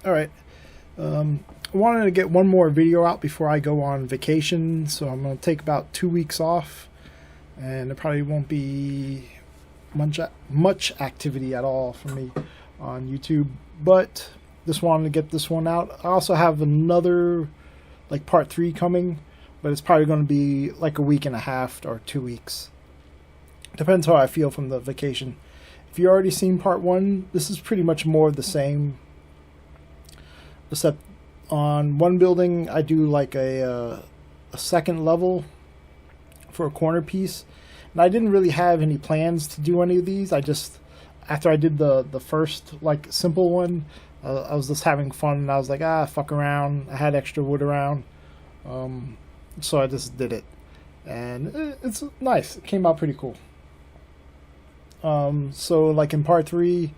Alright, I wanted to get one more video out before I go on vacation, so I'm going to take about 2 weeks off, and there probably won't be much activity at all for me on YouTube, but just wanted to get this one out. I also have another, like, part 3 coming, but it's probably going to be like a week and a half or 2 weeks. Depends how I feel from the vacation. If you already seen part 1, this is pretty much more of the same, except on one building I do like a second level for a corner piece, and I didn't really have any plans to do any of these. I just, after I did the first like simple one, I was just having fun, and I was like, fuck around. I had extra wood around, so I just did it, and it's nice. It came out pretty cool. So like in part 3,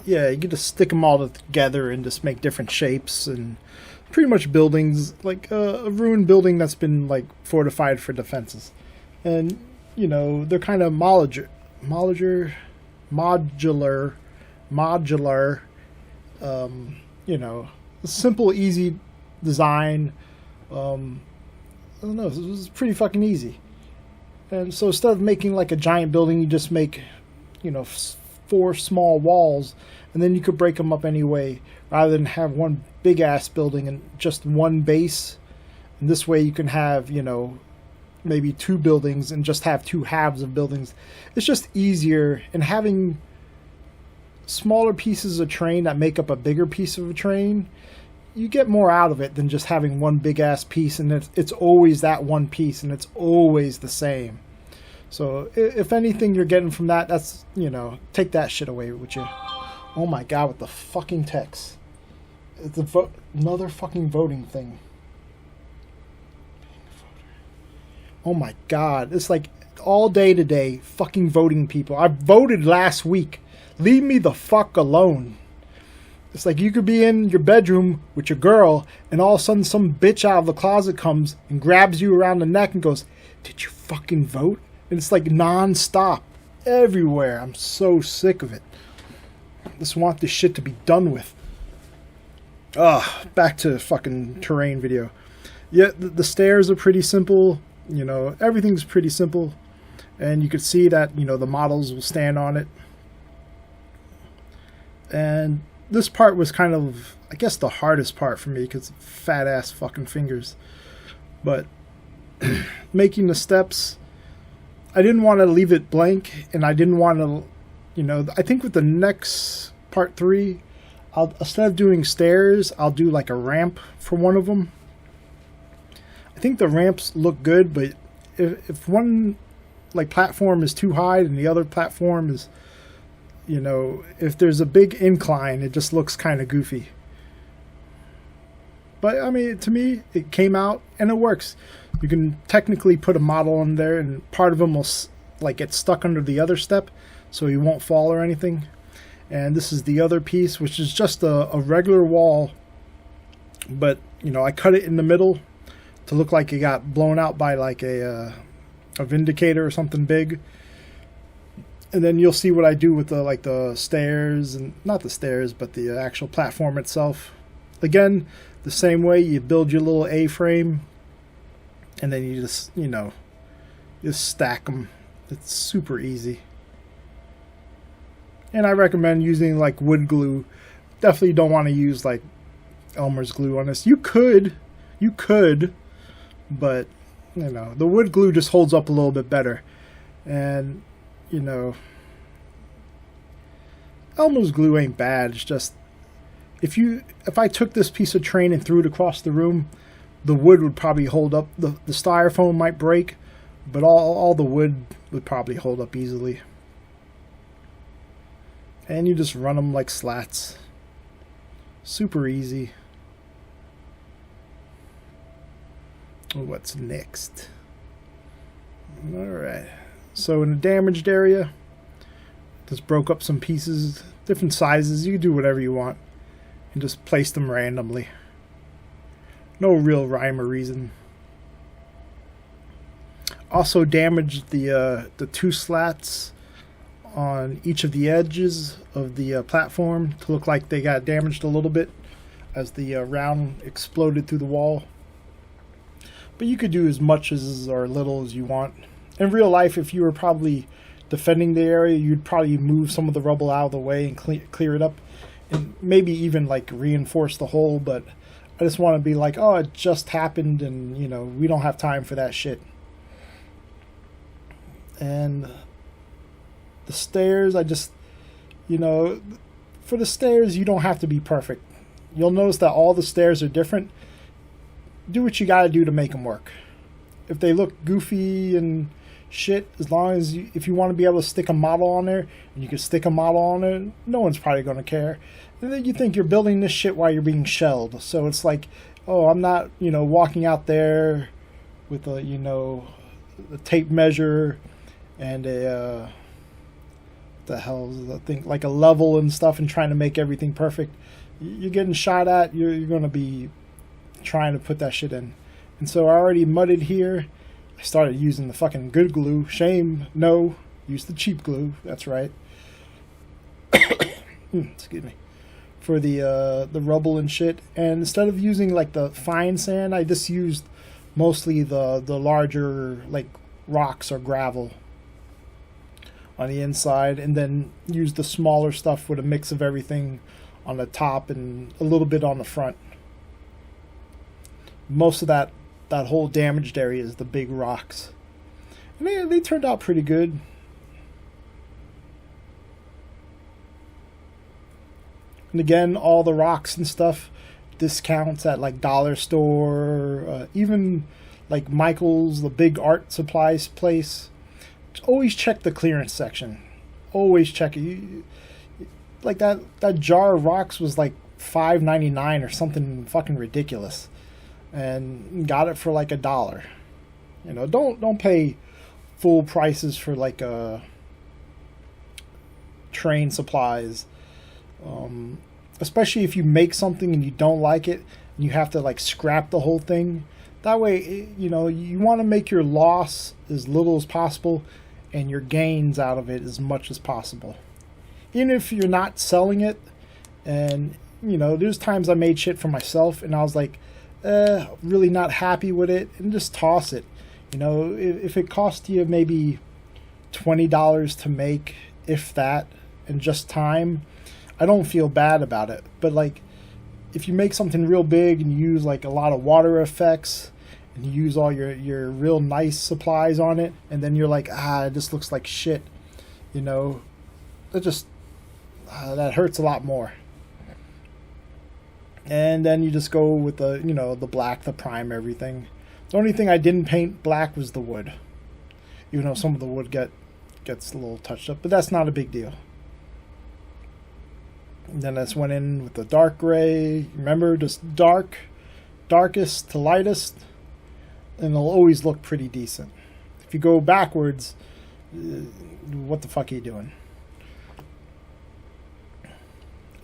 yeah, you get to stick them all together and just make different shapes, and pretty much buildings, like a ruined building that's been like fortified for defenses. And you know, they're kind of modular, you know, simple, easy design. I don't know, it was pretty fucking easy. And so instead of making like a giant building, you just make, you know, 4 small walls, and then you could break them up anyway, rather than have one big ass building and just one base. And this way you can have, you know, maybe 2 buildings and just have 2 halves of buildings. It's just easier, and having smaller pieces of terrain that make up a bigger piece of a terrain, you get more out of it than just having one big ass piece, and it's always that one piece, and it's always the same. So if anything you're getting from that, that's, you know, take that shit away with you. Oh my god, with the fucking text. It's another fucking voting thing. Oh my god, it's like all day today, fucking voting people. I voted last week. Leave me the fuck alone. It's like you could be in your bedroom with your girl, and all of a sudden some bitch out of the closet comes and grabs you around the neck and goes, "Did you fucking vote?" And it's like non-stop everywhere. I'm so sick of it. I just want this shit to be done with. Back to fucking terrain video. Yeah, the stairs are pretty simple. You know, everything's pretty simple. And you could see that, you know, the models will stand on it. And this part was kind of, I guess, the hardest part for me, because fat ass fucking fingers. But making the steps, I didn't want to leave it blank, and I didn't want to, you know, I think with the next part 3, instead of doing stairs, I'll do like a ramp for one of them. I think the ramps look good, but if one like platform is too high and the other platform is, you know, if there's a big incline, it just looks kind of goofy. But I mean, to me, it came out and it works. You can technically put a model in there, and part of them will like get stuck under the other step, so you won't fall or anything. And this is the other piece, which is just a regular wall, but you know, I cut it in the middle to look like it got blown out by like a vindicator or something big. And then you'll see what I do with the stairs, and not the stairs, but the actual platform itself. Again, the same way, you build your little A-frame, and then you just, you know, just stack them. It's super easy. And I recommend using like wood glue. Definitely don't want to use like Elmer's glue on this. You could, but you know, the wood glue just holds up a little bit better. And you know, Elmer's glue ain't bad. It's just, if I took this piece of terrain and threw it across the room, the wood would probably hold up. The styrofoam might break, but all the wood would probably hold up easily. And you just run them like slats. Super easy. What's next? Alright. So in the damaged area, just broke up some pieces, different sizes. You can do whatever you want, and just place them randomly. No real rhyme or reason. Also damaged the 2 slats on each of the edges of the platform to look like they got damaged a little bit. as the round exploded through the wall. But you could do as much as or little as you want. In real life, if you were probably defending the area, you'd probably move some of the rubble out of the way and clear it up, and maybe even like reinforce the hole. But I just want to be like, oh, it just happened, and you know, we don't have time for that shit. And the stairs, I just, you know, for the stairs, you don't have to be perfect. You'll notice that all the stairs are different. Do what you gotta do to make them work. If they look goofy and shit, as long as if you want to be able to stick a model on there, and you can stick a model on there, no one's probably going to care. And then you think you're building this shit while you're being shelled. So it's like, oh, I'm not, you know, walking out there with a, you know, a tape measure and a the hell is the thing, like a level and stuff, and trying to make everything perfect. You're getting shot at. You're going to be trying to put that shit in. And so I already mudded here. I started using the fucking good glue. Shame, no. Use the cheap glue. That's right. Excuse me. For the rubble and shit. And instead of using like the fine sand, I just used mostly the larger like rocks or gravel on the inside, and then used the smaller stuff with a mix of everything on the top and a little bit on the front. Most of that whole damaged area is the big rocks. And they turned out pretty good. And again, all the rocks and stuff, discounts at like dollar store, even like Michael's, the big art supplies place. Always check the clearance section. Always check it. Like that jar of rocks was like $5.99 or something fucking ridiculous, and got it for like $1. You know, don't pay full prices for like train supplies, especially if you make something and you don't like it and you have to like scrap the whole thing. That way, you know, you want to make your loss as little as possible and your gains out of it as much as possible. Even if you're not selling it, and you know, there's times I made shit for myself and I was like, really not happy with it, and just toss it. You know, if it cost you maybe $20 to make, if that, and just time, I don't feel bad about it. But like, if you make something real big and you use like a lot of water effects and you use all your real nice supplies on it, and then you're like, it just looks like shit, you know, that hurts a lot more. And then you just go with the, you know, the black, the prime, everything. The only thing I didn't paint black was the wood, even though some of the wood gets a little touched up, but that's not a big deal. And then I just went in with the dark gray. Remember, just darkest to lightest, and it'll always look pretty decent. If you go backwards, what the fuck are you doing?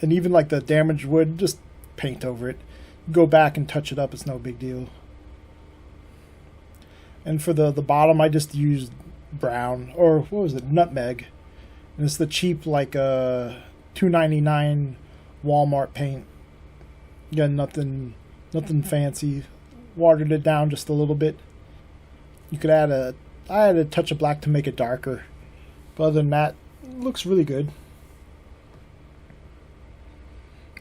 And even like the damaged wood, just paint over it. Go back and touch it up, it's no big deal. And for the bottom, I just used brown, or what was it, nutmeg. And it's the cheap like $2.99 Walmart paint. Again, nothing fancy. Watered it down just a little bit. You could I had a touch of black to make it darker, but other than that, it looks really good.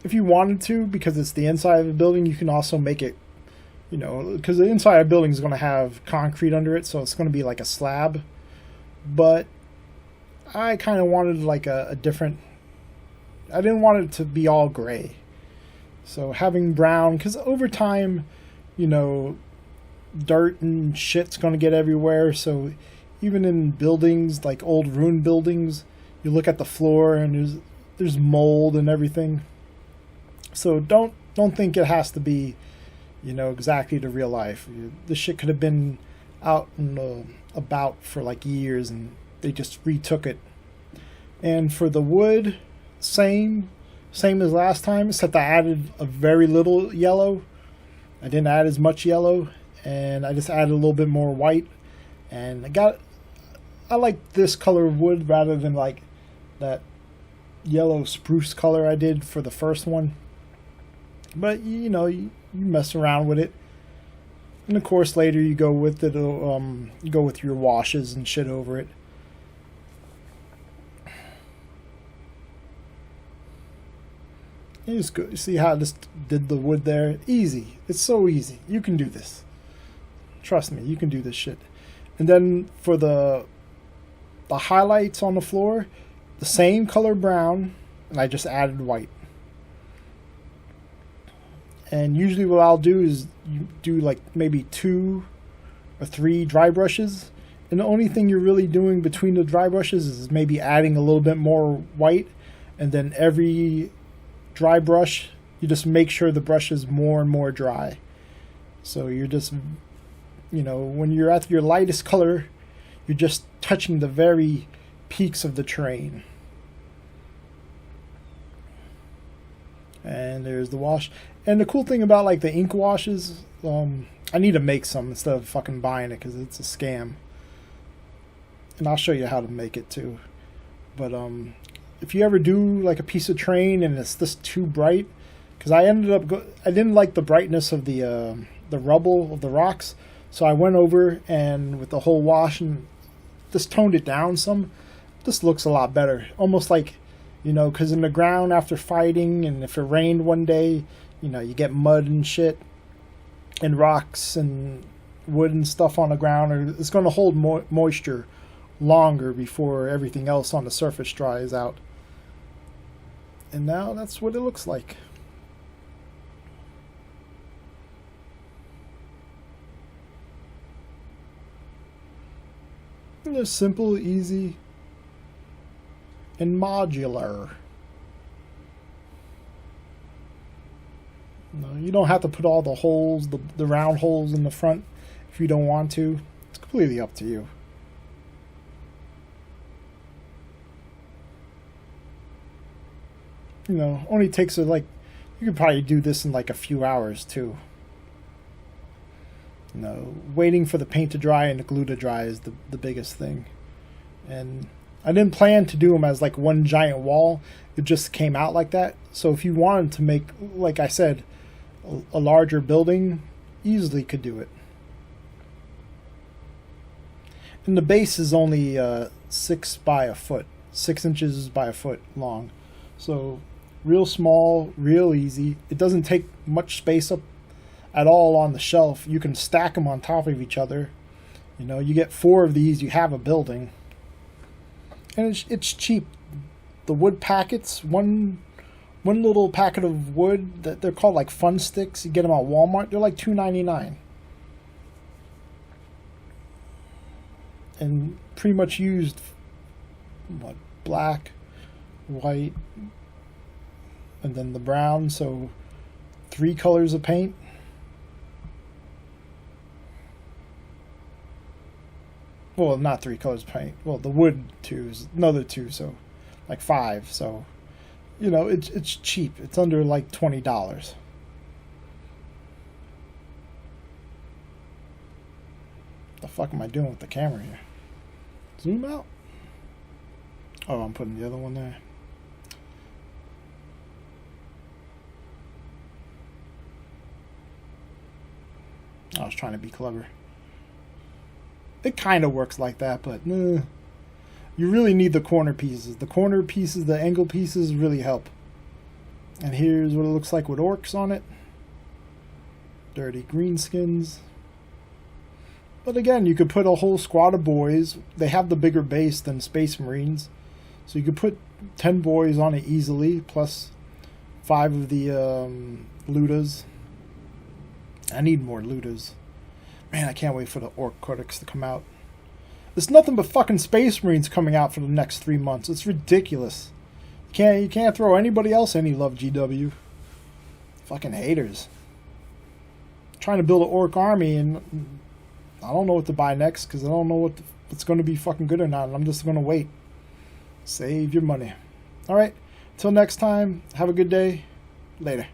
If you wanted to, because it's the inside of the building, you can also make it, you know, because the inside of the building is going to have concrete under it, so it's going to be like a slab. But I kind of wanted like a different, I didn't want it to be all gray. So having brown, because over time, you know, dirt and shit's going to get everywhere. So even in buildings, like old ruined buildings, you look at the floor and there's mold and everything. So don't think it has to be, you know, exactly to real life. This shit could have been out and about for like years, and they just retook it. And for the wood, same as last time, except I added a very little yellow. I didn't add as much yellow, and I just added a little bit more white. And I like this color of wood rather than like that yellow spruce color I did for the first one. But you know, you mess around with it, and of course later you go with it. You go with your washes and shit over it. You just go, see how I just did the wood there? Easy. It's so easy. You can do this. Trust me, you can do this shit. And then for the highlights on the floor, the same color brown, and I just added white. And usually what I'll do is you do like maybe 2 or 3 dry brushes. And the only thing you're really doing between the dry brushes is maybe adding a little bit more white, and then every dry brush, you just make sure the brush is more and more dry. So you're just, you know, when you're at your lightest color, you're just touching the very peaks of the terrain. And there's the wash. And the cool thing about like the ink washes, I need to make some instead of fucking buying it because it's a scam. And I'll show you how to make it too. But if you ever do like a piece of terrain and it's just too bright, because I ended up I didn't like the brightness of the rubble of the rocks, so I went over and with the whole wash and just toned it down some. This looks a lot better, almost like, you know, because in the ground after fighting, and if it rained one day, you know, you get mud and shit and rocks and wood and stuff on the ground, or it's going to hold moisture longer before everything else on the surface dries out. And now that's what it looks like. And it's simple, easy, and modular. No, you don't have to put all the holes, the round holes in the front if you don't want to. It's completely up to you. You know, only takes like, you could probably do this in like a few hours too. You know, waiting for the paint to dry and the glue to dry is the biggest thing. And I didn't plan to do them as like one giant wall. It just came out like that. So if you wanted to make, like I said, a larger building, easily could do it. And the base is only 6 by a foot, 6 inches by a foot long. So real small, real easy. It doesn't take much space up at all on the shelf. You can stack them on top of each other. You know, you get 4 of these, you have a building. And it's cheap. The wood packets, one little packet of wood, that they're called like fun sticks. You get them at Walmart. They're like $2.99. And pretty much used what, black, white, and then the brown. So 3 colors of paint. Well, not 3 colors of paint. Well, the wood 2 is another 2, so like 5. So, you know, it's cheap. It's under like $20. The fuck am I doing with the camera here? Zoom out. Oh, I'm putting the other one there. I was trying to be clever. It kind of works like that, but you really need the corner pieces. The corner pieces, the angle pieces really help. And here's what it looks like with orcs on it. Dirty greenskins. But again, you could put a whole squad of boys. They have the bigger base than Space Marines. So you could put 10 boys on it easily, plus 5 of the Ludas. I need more Ludas. Man, I can't wait for the Orc Codex to come out. There's nothing but fucking Space Marines coming out for the next 3 months. It's ridiculous. You can't throw anybody else any love, GW. Fucking haters. Trying to build an Orc army, and I don't know what to buy next because I don't know what's going to be fucking good or not. And I'm just going to wait. Save your money. Alright, till next time, have a good day. Later.